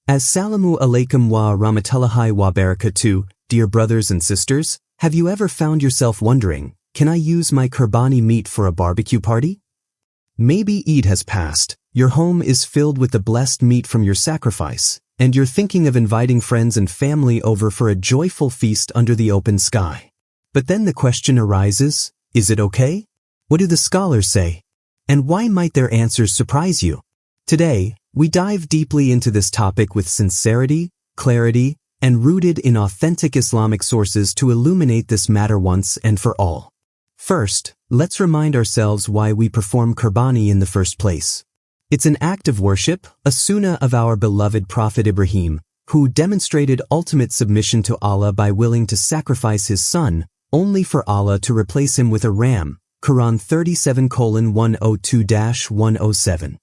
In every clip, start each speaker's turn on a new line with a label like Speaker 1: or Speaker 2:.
Speaker 1: Assalamu alaikum wa rahmatullahi wa barakatuh, dear brothers and sisters. Have you ever found yourself wondering, can I use my Qurbani meat for a barbecue party? Maybe Eid has passed, your home is filled with the blessed meat from your sacrifice, and you're thinking of inviting friends and family over for a joyful feast under the open sky. But then the question arises, is it okay? What do the scholars say? And why might their answers surprise you? Today, we dive deeply into this topic with sincerity, clarity, and rooted in authentic Islamic sources to illuminate this matter once and for all. First, let's remind ourselves why we perform Qurbani in the first place. It's an act of worship, a sunnah of our beloved Prophet Ibrahim, who demonstrated ultimate submission to Allah by willing to sacrifice his son, only for Allah to replace him with a ram. Quran 37:102-107.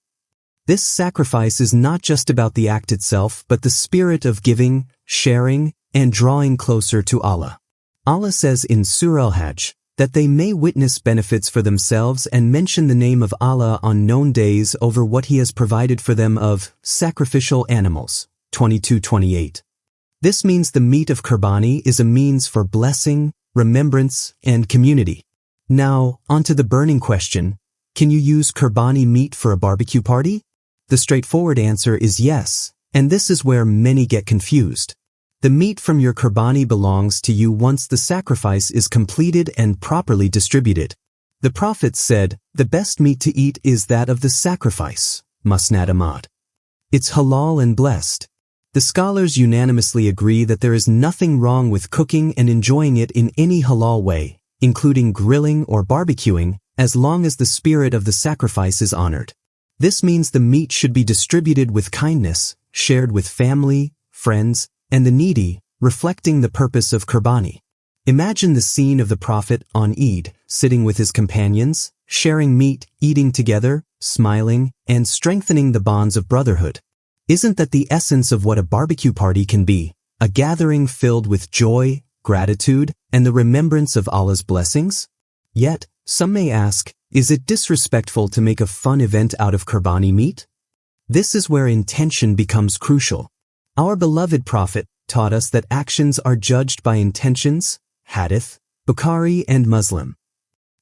Speaker 1: This sacrifice is not just about the act itself but the spirit of giving, sharing, and drawing closer to Allah. Allah says in Surah Al-Hajj that they may witness benefits for themselves and mention the name of Allah on known days over what He has provided for them of sacrificial animals. 22:28. This means the meat of Qurbani is a means for blessing, remembrance, and community. Now, onto the burning question, can you use Qurbani meat for a barbecue party? The straightforward answer is yes, and this is where many get confused. The meat from your Qurbani belongs to you once the sacrifice is completed and properly distributed. The Prophet said, the best meat to eat is that of the sacrifice, Musnad Ahmad. It's halal and blessed. The scholars unanimously agree that there is nothing wrong with cooking and enjoying it in any halal way, including grilling or barbecuing, as long as the spirit of the sacrifice is honored. This means the meat should be distributed with kindness, shared with family, friends, and the needy, reflecting the purpose of Qurbani. Imagine the scene of the Prophet on Eid, sitting with his companions, sharing meat, eating together, smiling, and strengthening the bonds of brotherhood. Isn't that the essence of what a barbecue party can be? A gathering filled with joy, gratitude, and the remembrance of Allah's blessings? Yet, some may ask, is it disrespectful to make a fun event out of Qurbani meat? This is where intention becomes crucial. Our beloved Prophet taught us that actions are judged by intentions, Hadith, Bukhari, and Muslim.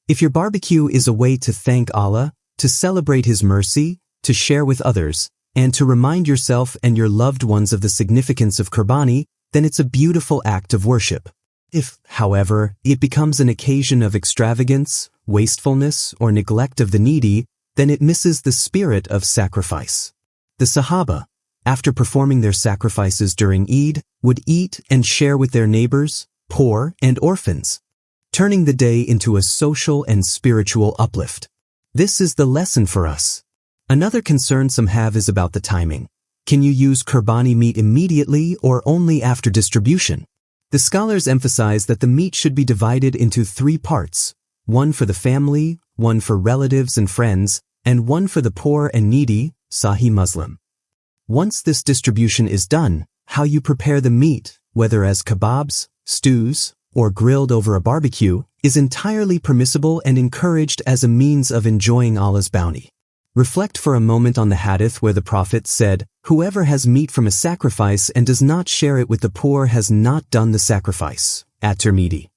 Speaker 1: If your barbecue is a way to thank Allah, to celebrate His mercy, to share with others, and to remind yourself and your loved ones of the significance of Qurbani, then it's a beautiful act of worship. If, however, it becomes an occasion of extravagance, wastefulness, or neglect of the needy, then it misses the spirit of sacrifice. The Sahaba, after performing their sacrifices during Eid, would eat and share with their neighbors, poor, and orphans, turning the day into a social and spiritual uplift. This is the lesson for us. Another concern some have is about the timing. Can you use Qurbani meat immediately or only after distribution? The scholars emphasize that the meat should be divided into 3 parts, one for the family, one for relatives and friends, and one for the poor and needy, Sahih Muslim. Once this distribution is done, how you prepare the meat, whether as kebabs, stews, or grilled over a barbecue, is entirely permissible and encouraged as a means of enjoying Allah's bounty. Reflect for a moment on the hadith where the Prophet said, whoever has meat from a sacrifice and does not share it with the poor has not done the sacrifice. At-Tirmidhi.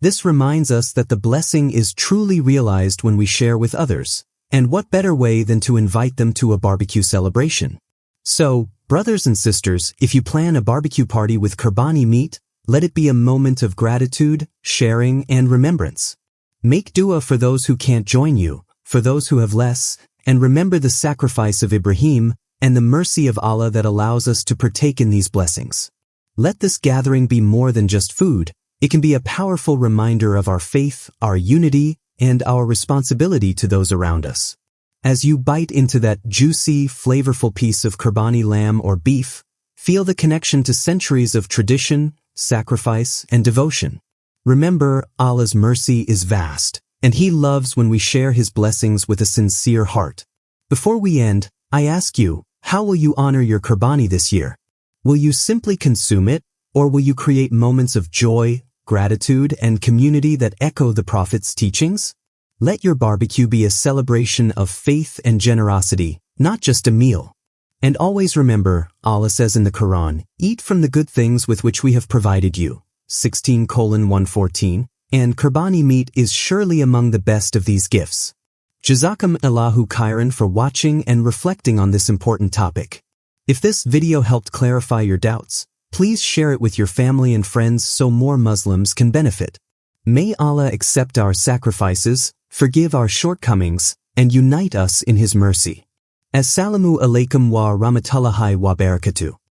Speaker 1: This reminds us that the blessing is truly realized when we share with others, and what better way than to invite them to a barbecue celebration? So, brothers and sisters, if you plan a barbecue party with Qurbani meat, let it be a moment of gratitude, sharing, and remembrance. Make dua for those who can't join you, for those who have less, and remember the sacrifice of Ibrahim and the mercy of Allah that allows us to partake in these blessings. Let this gathering be more than just food. It can be a powerful reminder of our faith, our unity, and our responsibility to those around us. As you bite into that juicy, flavorful piece of Qurbani lamb or beef, feel the connection to centuries of tradition, sacrifice, and devotion. Remember, Allah's mercy is vast, and He loves when we share His blessings with a sincere heart. Before we end, I ask you, how will you honor your Qurbani this year? Will you simply consume it, or will you create moments of joy, gratitude, and community that echo the Prophet's teachings? Let your barbecue be a celebration of faith and generosity, not just a meal. And always remember, Allah says in the Quran, eat from the good things with which we have provided you, 16:114, and Qurbani meat is surely among the best of these gifts. Jazakum Allahu khairan for watching and reflecting on this important topic. If this video helped clarify your doubts, please share it with your family and friends so more Muslims can benefit. May Allah accept our sacrifices, forgive our shortcomings, and unite us in His mercy. Assalamu alaikum wa rahmatullahi wa barakatuh.